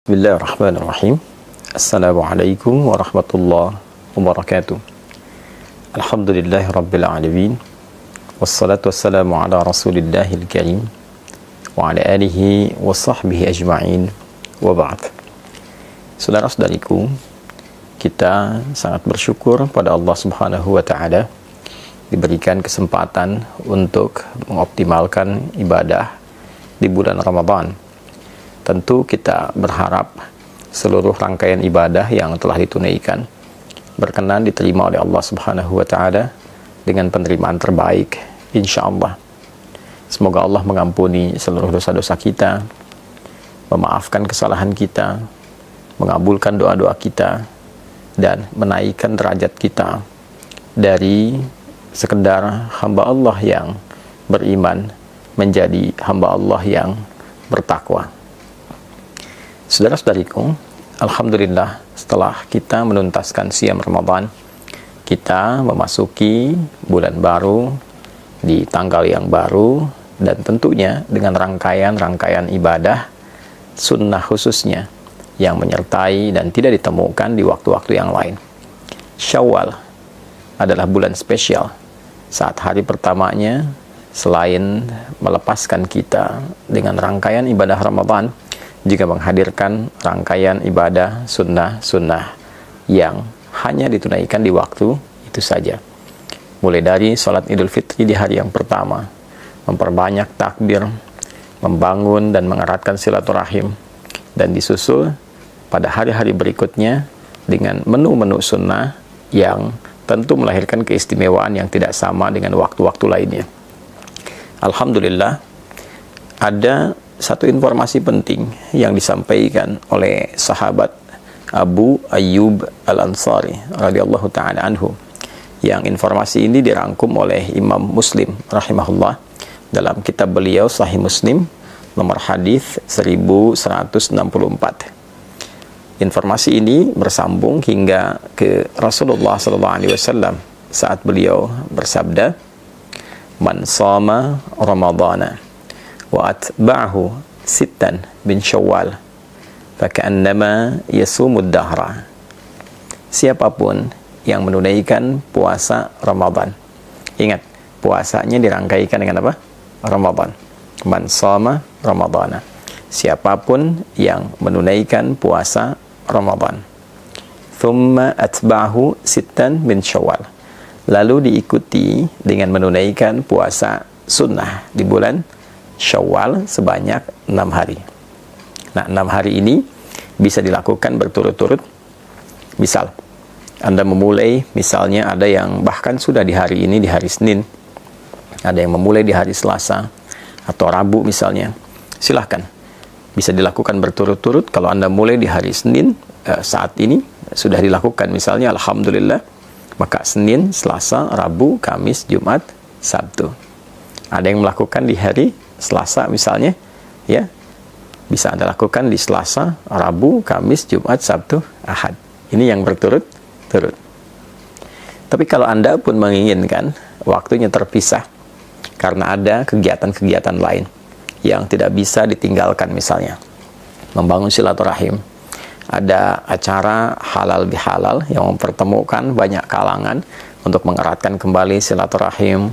Bismillahirrahmanirrahim. Assalamualaikum warahmatullahi wabarakatuh. Alhamdulillahi rabbil alamin. Wassalatu wassalamu ala rasulillahil karim wa ala alihi wa sahbihi ajma'in wa ba'd. Saudara-saudariku, kita sangat bersyukur pada Allah subhanahu wa ta'ala diberikan kesempatan untuk mengoptimalkan ibadah di bulan Ramadan. Tentu kita berharap seluruh rangkaian ibadah yang telah ditunaikan berkenan diterima oleh Allah Subhanahu wa Ta'ala dengan penerimaan terbaik, insya Allah. Semoga Allah mengampuni seluruh dosa-dosa kita, memaafkan kesalahan kita, mengabulkan doa-doa kita, dan menaikkan derajat kita dari sekedar hamba Allah yang beriman menjadi hamba Allah yang bertakwa. Saudara-saudariku, alhamdulillah setelah kita menuntaskan siam Ramadan, kita memasuki bulan baru di tanggal yang baru, dan tentunya dengan rangkaian-rangkaian ibadah sunnah khususnya yang menyertai dan tidak ditemukan di waktu-waktu yang lain. Syawal adalah bulan spesial. Saat hari pertamanya, selain melepaskan kita dengan rangkaian ibadah Ramadan, juga menghadirkan rangkaian ibadah sunnah-sunnah yang hanya ditunaikan di waktu itu saja. Mulai dari sholat Idul Fitri di hari yang pertama, memperbanyak takbir, membangun dan mengeratkan silaturahim, dan disusul pada hari-hari berikutnya dengan menu-menu sunnah yang tentu melahirkan keistimewaan yang tidak sama dengan waktu-waktu lainnya. Alhamdulillah, ada satu informasi penting yang disampaikan oleh sahabat Abu Ayyub Al-Ansari radhiyallahu ta'ala anhu, yang informasi ini dirangkum oleh Imam Muslim rahimahullah dalam kitab beliau Sahih Muslim nomor hadis 1164. Informasi ini bersambung hingga ke Rasulullah SAW saat beliau bersabda, "Man shama Ramadana wa atba'ahu sittan bin Syawal faka'annama yasumud dahra." Siapapun yang menunaikan puasa Ramadan, ingat, puasanya dirangkaikan dengan apa? Ramadan. Man shama Ramadana. Siapapun yang menunaikan puasa Ramadan, thumma atba'ahu sittan bin Syawal, lalu diikuti dengan menunaikan puasa sunnah di bulan Syawal sebanyak 6 hari. Nah, 6 hari ini bisa dilakukan berturut-turut. Misal, Anda memulai, misalnya ada yang bahkan sudah di hari ini, di hari Senin, ada yang memulai di hari Selasa atau Rabu misalnya, silahkan. Bisa dilakukan berturut-turut. Kalau Anda mulai di hari Senin, saat ini sudah dilakukan misalnya, alhamdulillah, maka Senin, Selasa, Rabu, Kamis, Jumat, Sabtu. Ada yang melakukan di hari Selasa misalnya, ya, bisa Anda lakukan di Selasa, Rabu, Kamis, Jumat, Sabtu, Ahad. Ini yang berturut-turut. Tapi kalau Anda pun menginginkan waktunya terpisah karena ada kegiatan-kegiatan lain yang tidak bisa ditinggalkan, misalnya membangun silaturahim, ada acara halal bihalal yang mempertemukan banyak kalangan untuk mengeratkan kembali silaturahim,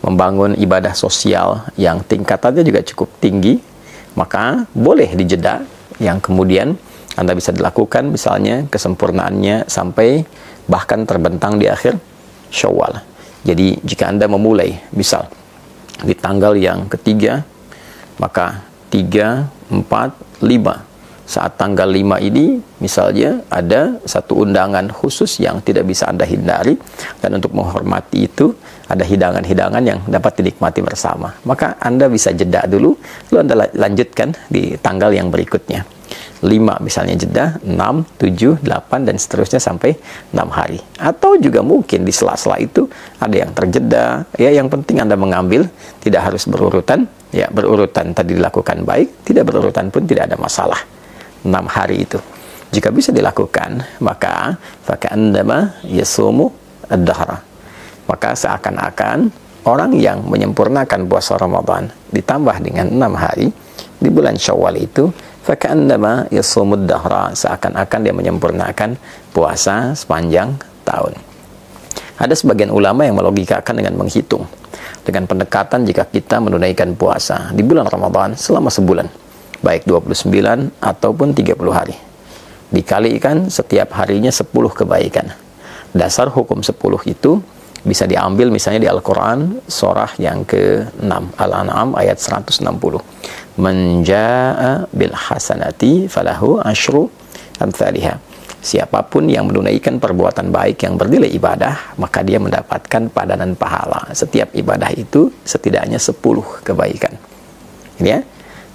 membangun ibadah sosial yang tingkatannya juga cukup tinggi, maka boleh dijeda, yang kemudian Anda bisa dilakukan misalnya kesempurnaannya sampai bahkan terbentang di akhir Syawal. Jadi jika Anda memulai misal di tanggal yang ketiga, maka 3, 4, 5, saat tanggal 5 ini misalnya ada satu undangan khusus yang tidak bisa Anda hindari, dan untuk menghormati itu ada hidangan-hidangan yang dapat dinikmati bersama. Maka Anda bisa jeda dulu, lalu Anda lanjutkan di tanggal yang berikutnya. 5 misalnya jeda, 6, 7, 8 dan seterusnya sampai 6 hari. Atau juga mungkin di sela-sela itu ada yang terjeda, ya, yang penting Anda mengambil, tidak harus berurutan, ya, berurutan tadi dilakukan baik, tidak berurutan pun tidak ada masalah. 6 hari itu jika bisa dilakukan, maka faka'annama yasumu ad-dahra, maka seakan-akan orang yang menyempurnakan puasa Ramadan ditambah dengan 6 hari di bulan Syawal itu, faka'annama yasumud dahra, seakan-akan dia menyempurnakan puasa sepanjang tahun. Ada sebagian ulama yang melogikakan dengan menghitung, dengan pendekatan jika kita menunaikan puasa di bulan Ramadan selama sebulan, baik 29 ataupun 30 hari, dikalikan setiap harinya 10 kebaikan. Dasar hukum 10 itu bisa diambil misalnya di Al-Quran surah yang ke-6 Al-An'am ayat 160, man jaa'a bil hasanati falahu asyru amthaliha, siapapun yang menunaikan perbuatan baik yang bernilai ibadah, maka dia mendapatkan padanan pahala. Setiap ibadah itu setidaknya 10 kebaikan. Ini ya.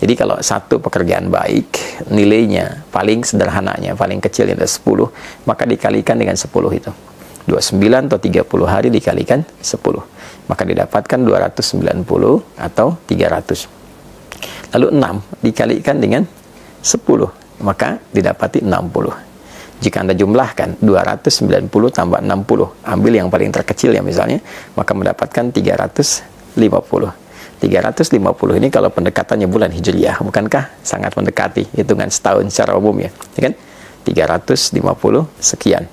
Jadi kalau satu pekerjaan baik, nilainya paling sederhananya, paling kecilnya ada 10, maka dikalikan dengan 10 itu. 29 atau 30 hari dikalikan 10, maka didapatkan 290 atau 300. Lalu 6 dikalikan dengan 10, maka didapati 60. Jika Anda jumlahkan 290 tambah 60, ambil yang paling terkecil ya misalnya, maka mendapatkan 350. 350 ini kalau pendekatannya bulan Hijriyah, bukankah sangat mendekati hitungan setahun secara umum ya kan? 350 sekian.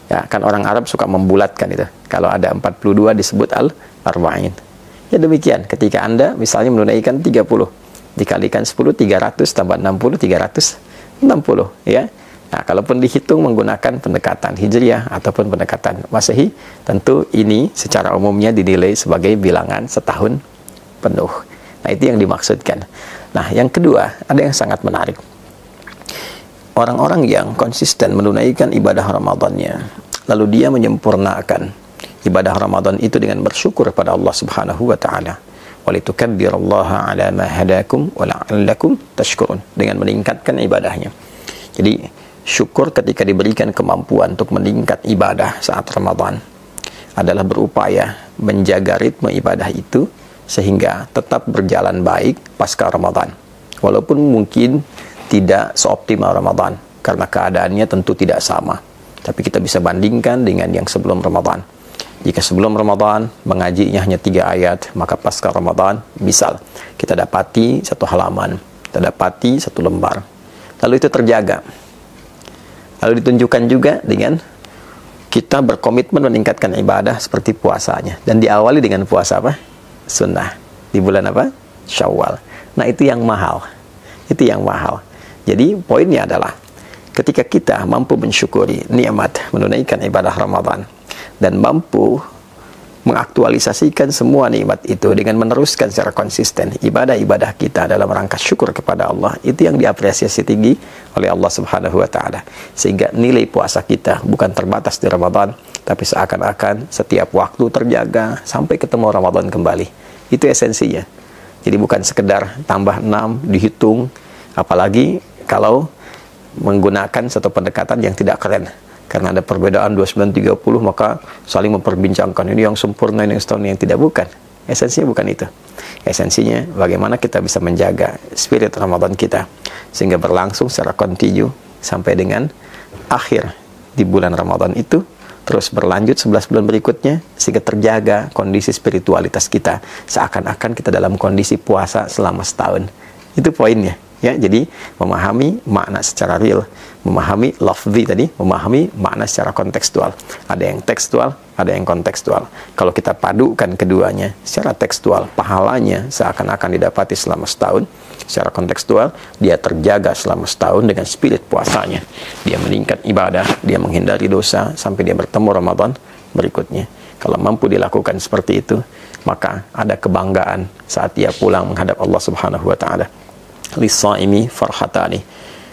Ya, kan orang Arab suka membulatkan itu. Kalau ada 42 disebut al-arba'in. Ya demikian, ketika Anda misalnya menunaikan 30, dikalikan 10, 300 tambah 60, 360 ya. Nah, kalaupun dihitung menggunakan pendekatan Hijriyah ataupun pendekatan Masehi, tentu ini secara umumnya dinilai sebagai bilangan setahun penuh. Nah, itu yang dimaksudkan. Nah, yang kedua, ada yang sangat menarik. Orang-orang yang konsisten menunaikan ibadah Ramadannya, lalu dia menyempurnakan ibadah Ramadan itu dengan bersyukur kepada Allah Subhanahu wa taala. Walitukabbirullaha ala ma hadakum wa la'allakum tashkurun, dengan meningkatkan ibadahnya. Jadi syukur ketika diberikan kemampuan untuk meningkat ibadah saat Ramadan adalah berupaya menjaga ritme ibadah itu sehingga tetap berjalan baik pasca Ramadan. Walaupun mungkin tidak seoptimal Ramadan karena keadaannya tentu tidak sama, tapi kita bisa bandingkan dengan yang sebelum Ramadan. Jika sebelum Ramadan mengajinya hanya 3 ayat, maka pasca Ramadan misal kita dapati 1 halaman, kita dapati 1 lembar, lalu itu terjaga. Lalu ditunjukkan juga dengan kita berkomitmen meningkatkan ibadah seperti puasanya, dan diawali dengan puasa apa? Sunnah di bulan apa? Syawal. Nah, itu yang mahal. Itu yang mahal. Jadi poinnya adalah ketika kita mampu mensyukuri nikmat menunaikan ibadah Ramadan dan mampu mengaktualisasikan semua nikmat itu dengan meneruskan secara konsisten ibadah-ibadah kita dalam rangka syukur kepada Allah, itu yang diapresiasi tinggi oleh Allah Subhanahu wa taala. Sehingga nilai puasa kita bukan terbatas di Ramadan, tapi seakan-akan setiap waktu terjaga sampai ketemu Ramadan kembali. Itu esensinya. Jadi bukan sekedar tambah 6 dihitung, apalagi kalau menggunakan satu pendekatan yang tidak keren. Karena ada perbedaan 29-30, maka saling memperbincangkan ini yang sempurna, ini yang setahun, yang tidak. Bukan. Esensinya bukan itu. Esensinya bagaimana kita bisa menjaga spirit Ramadan kita sehingga berlangsung secara kontinu sampai dengan akhir di bulan Ramadan itu, terus berlanjut 11 bulan berikutnya sehingga terjaga kondisi spiritualitas kita seakan-akan kita dalam kondisi puasa selama setahun. Itu poinnya. Ya, jadi memahami makna secara real, memahami lafzi tadi, memahami makna secara kontekstual. Ada yang tekstual, ada yang kontekstual. Kalau kita padukan keduanya secara tekstual, pahalanya seakan-akan didapati selama setahun. Secara kontekstual, dia terjaga selama setahun dengan spirit puasanya. Dia meningkat ibadah, dia menghindari dosa sampai dia bertemu Ramadan berikutnya. Kalau mampu dilakukan seperti itu, maka ada kebanggaan saat dia pulang menghadap Allah Subhanahu wa taala. Lis-shaimi farhatani.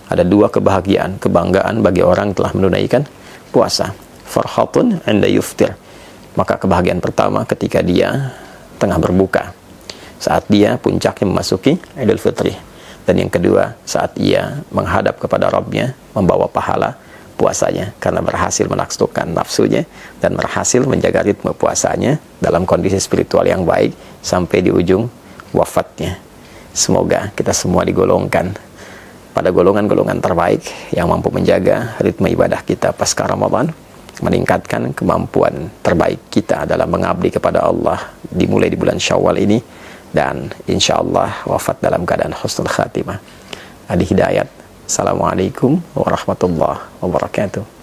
Ada 2 kebahagiaan, kebanggaan bagi orang yang telah menunaikan puasa. Farhatun 'inda yuftir. Maka kebahagiaan pertama ketika dia tengah berbuka, saat dia puncaknya memasuki Idul Fitri. Dan yang kedua, saat ia menghadap kepada Rabb-nya membawa pahala puasanya karena berhasil menaklukkan nafsunya dan berhasil menjaga ritme puasanya dalam kondisi spiritual yang baik sampai di ujung wafatnya. Semoga kita semua digolongkan pada golongan-golongan terbaik yang mampu menjaga ritme ibadah kita pasca Ramadan, meningkatkan kemampuan terbaik kita dalam mengabdi kepada Allah dimulai di bulan Syawal ini, dan insya Allah wafat dalam keadaan husnul khatimah. Adi Hidayat. Assalamualaikum warahmatullahi wabarakatuh.